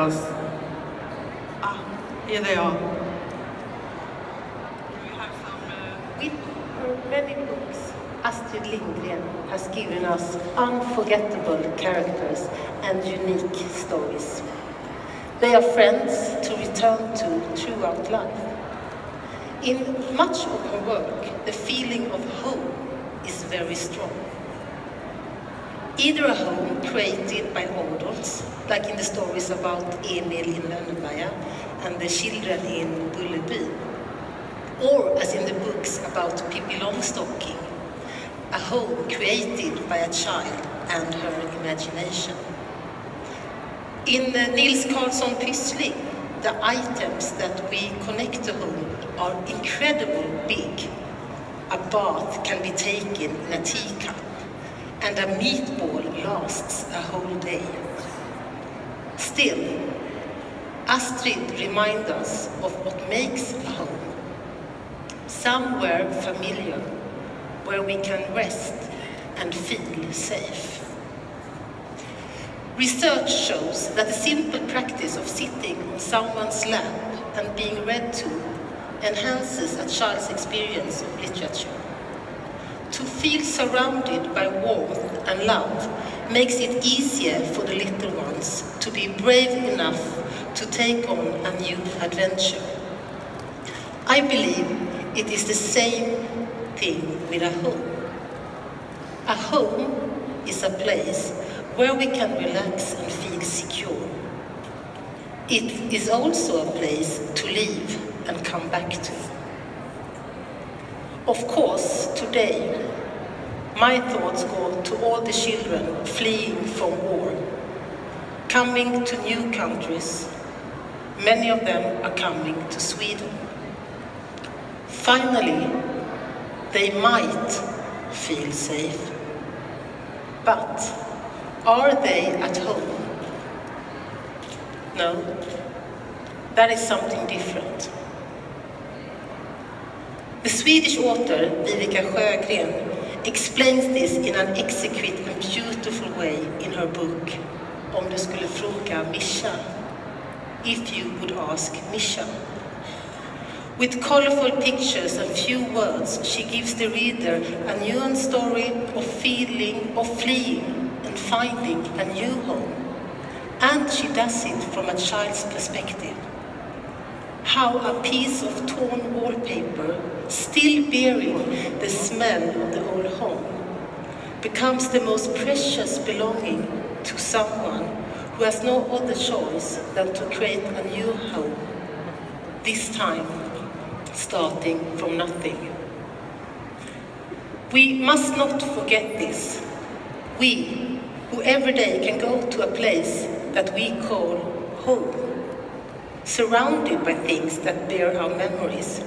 us. Here they are. With her many books, Astrid Lindgren has given us unforgettable characters and unique stories. They are friends to return to throughout life. In much of her work, the feeling of home is very strong. Either a home created by adults, like in the stories about Emil in Lönneberga and the children in Bullerby, or as in the books about Pippi Longstocking, a home created by a child and her imagination. In Nils Carlsson Pyssling, the items that we connect to home are incredibly big. A bath can be taken in a teacup, and a meatball lasts a whole day. Still, Astrid reminds us of what makes a home. Somewhere familiar, where we can rest and feel safe. Research shows that the simple practice of sitting on someone's lap and being read to enhances a child's experience of literature. To feel surrounded by warmth and love makes it easier for the little ones to be brave enough to take on a new adventure. I believe it is the same thing with a home. A home is a place where we can relax and feel secure. It is also a place to leave and come back to. Of course, today, my thoughts go to all the children fleeing from war, coming to new countries. Many of them are coming to Sweden. Finally, they might feel safe. But are they at home? No, that is something different. The Swedish author Vivica Sjögren explains this in an exquisite and beautiful way in her book, Om du skulle fråga Mischa, if you would ask Mischa. With colorful pictures and few words, she gives the reader a nuanced story of feeling, of fleeing and finding a new home. And she does it from a child's perspective. How a piece of torn wallpaper, still bearing the smell of the old home, becomes the most precious belonging to someone who has no other choice than to create a new home, this time starting from nothing. We must not forget this. We, who every day can go to a place that we call home, surrounded by things that bear our memories.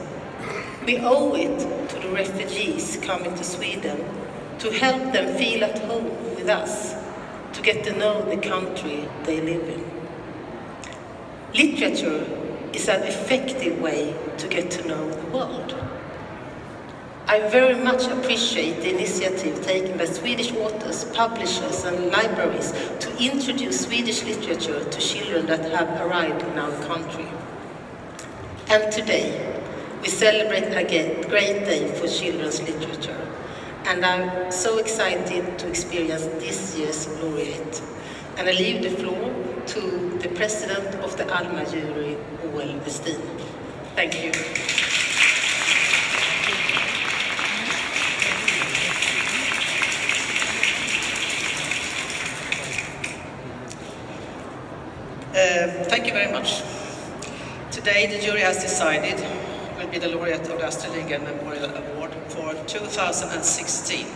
We owe it to the refugees coming to Sweden to help them feel at home with us, to get to know the country they live in. Literature is an effective way to get to know the world. I very much appreciate the initiative taken by Swedish authors, publishers and libraries to introduce Swedish literature to children that have arrived in our country. And today, we celebrate a great day for children's literature. And I'm so excited to experience this year's laureate. And I leave the floor to the president of the Alma jury, O.L. Westin. Thank you. Thank you very much. Today the jury has decided who will be the laureate of the Astrid Lindgren Memorial Award for 2016,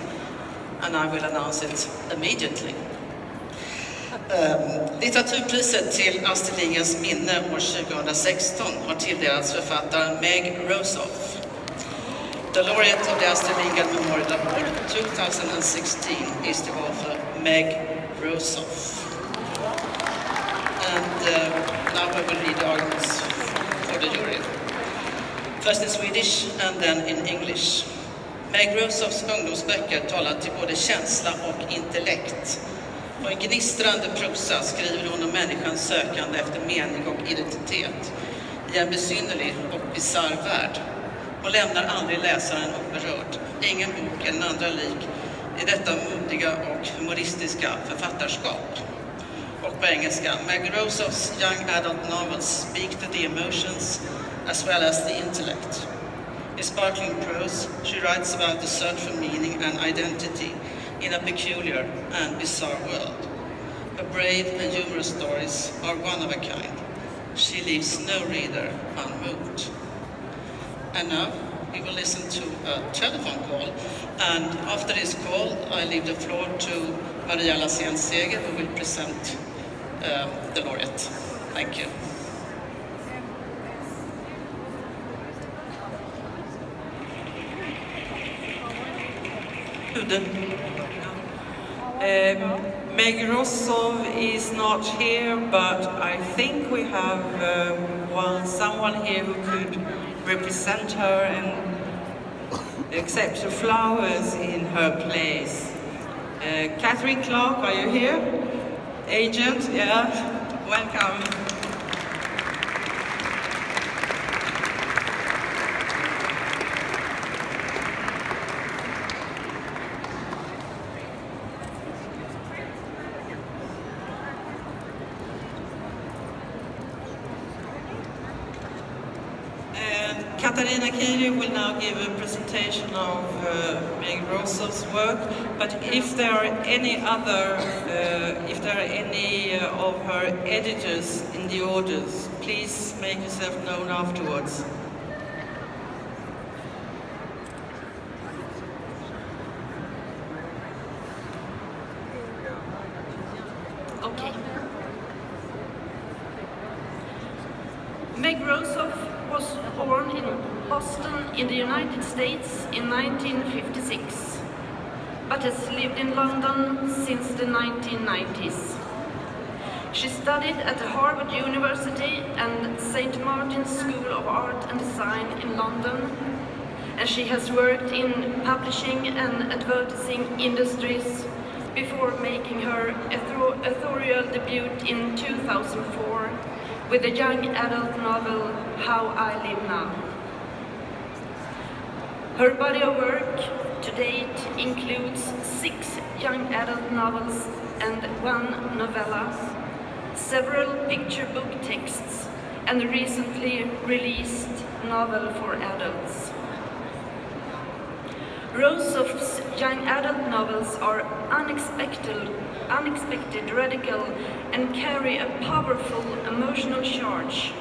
and I will announce it immediately. Litteraturpriset till Astrid Lindgrens minne år 2016 har tilldelats författaren Meg Rosoff. The laureate of the Astrid Lindgren Memorial Award 2016 is the author Meg Rosoff. And now I will read the arguments for the jury. First in Swedish and then in English. Meg Rosoffs ungdomsböcker talar till både känsla och intellekt. På en gnistrande prosa skriver hon om människans sökande efter mening och identitet i en besynnerlig och bisarr värld. Hon lämnar aldrig läsaren oberörd. Ingen bok eller andra lik i detta modiga och humoristiska författarskap. Och på engelska, Meg Rosoff's young adult novels speak to the emotions as well as the intellect. In sparkling prose, she writes about the search for meaning and identity in a peculiar and bizarre world. Her brave and humorous stories are one of a kind. She leaves no reader unmoved. And now we will listen to a telephone call, and after this call I leave the floor to Maria Lassén-Seger, who will present the laureate. Thank you. Meg Rosoff is not here, but I think we have someone here who could represent her and accept the flowers in her place. Catherine Clark, are you here? Agent, yeah, welcome. Katarina Kiri will now give a presentation of Meg Rosoff's work, but if there are any of her editors in the audience, please make yourself known afterwards. Okay. Meg Rosoff was born in Boston in the United States in 1956, but has lived in London since the 1990s. She studied at the Harvard University and St. Martin's School of Art and Design in London, and she has worked in publishing and advertising industries before making her authorial debut in 2004 with the young adult novel How I Live Now. Her body of work to date includes 6 young adult novels and 1 novella, several picture book texts, and a recently released novel for adults. Rosoff's young adult novels are unexpected, radical, and carry a powerful emotional charge.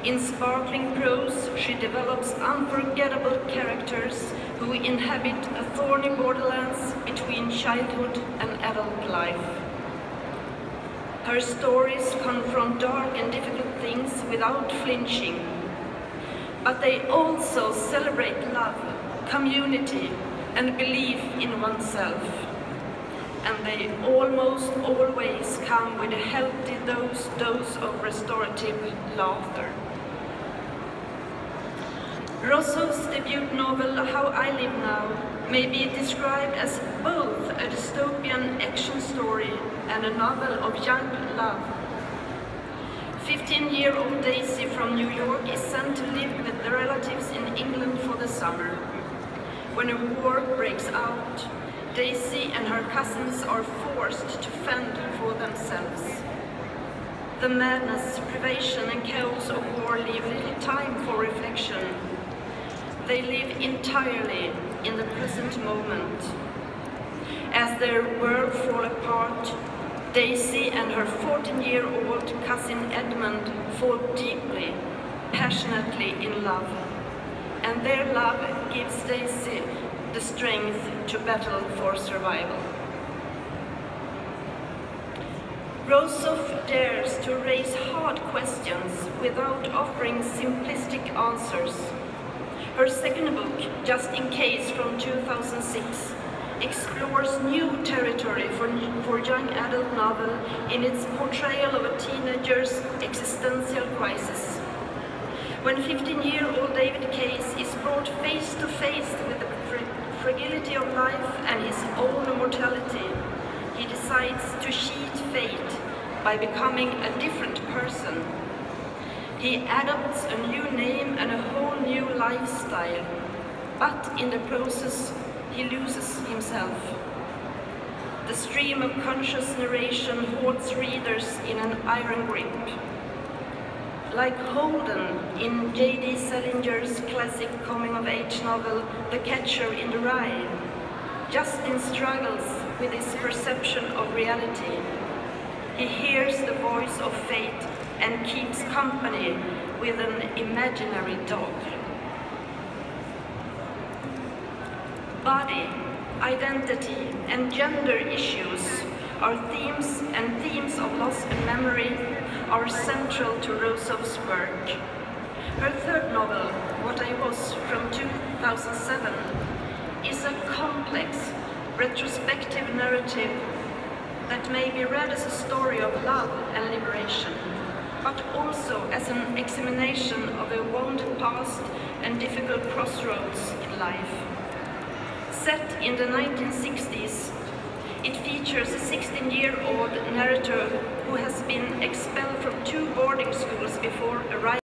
In sparkling prose, she develops unforgettable characters who inhabit a thorny borderlands between childhood and adult life. Her stories confront dark and difficult things without flinching, but they also celebrate love, community, and belief in oneself. And they almost always come with a healthy dose of restorative laughter. Rosoff's debut novel, How I Live Now, may be described as both a dystopian action story and a novel of young love. 15-year-old Daisy from New York is sent to live with the relatives in England for the summer. When a war breaks out, Daisy and her cousins are forced to fend for themselves. The madness, privation, and chaos of war leave little time for reflection. They live entirely in the present moment. As their world falls apart, Daisy and her 14-year-old cousin Edmund fall deeply, passionately in love. And their love gives Daisy the strength to battle for survival. Rosoff dares to raise hard questions without offering simplistic answers. Her second book, Just in Case from 2006, explores new territory for young adult novel in its portrayal of a teenager's existential crisis. When 15-year-old David Case is brought face to face with the fragility of life and his own mortality, he decides decides to cheat fate by becoming a different person. He adopts a new name and a whole new lifestyle, but in the process he loses himself. The stream of conscious narration holds readers in an iron grip. Like Holden in J.D. Salinger's classic coming-of-age novel, The Catcher in the Rye, Justin struggles with his perception of reality. He hears the voice of fate and keeps company with an imaginary dog. Body, identity, and gender issues are themes of loss and memory are central to Rousseau's work. Her third novel, What I Was, from 2007, is a complex, retrospective narrative that may be read as a story of love and liberation, but also as an examination of a wound past and difficult crossroads in life. Set in the 1960s, it features a 16-year-old narrator who has been expelled from 2 boarding schools before arriving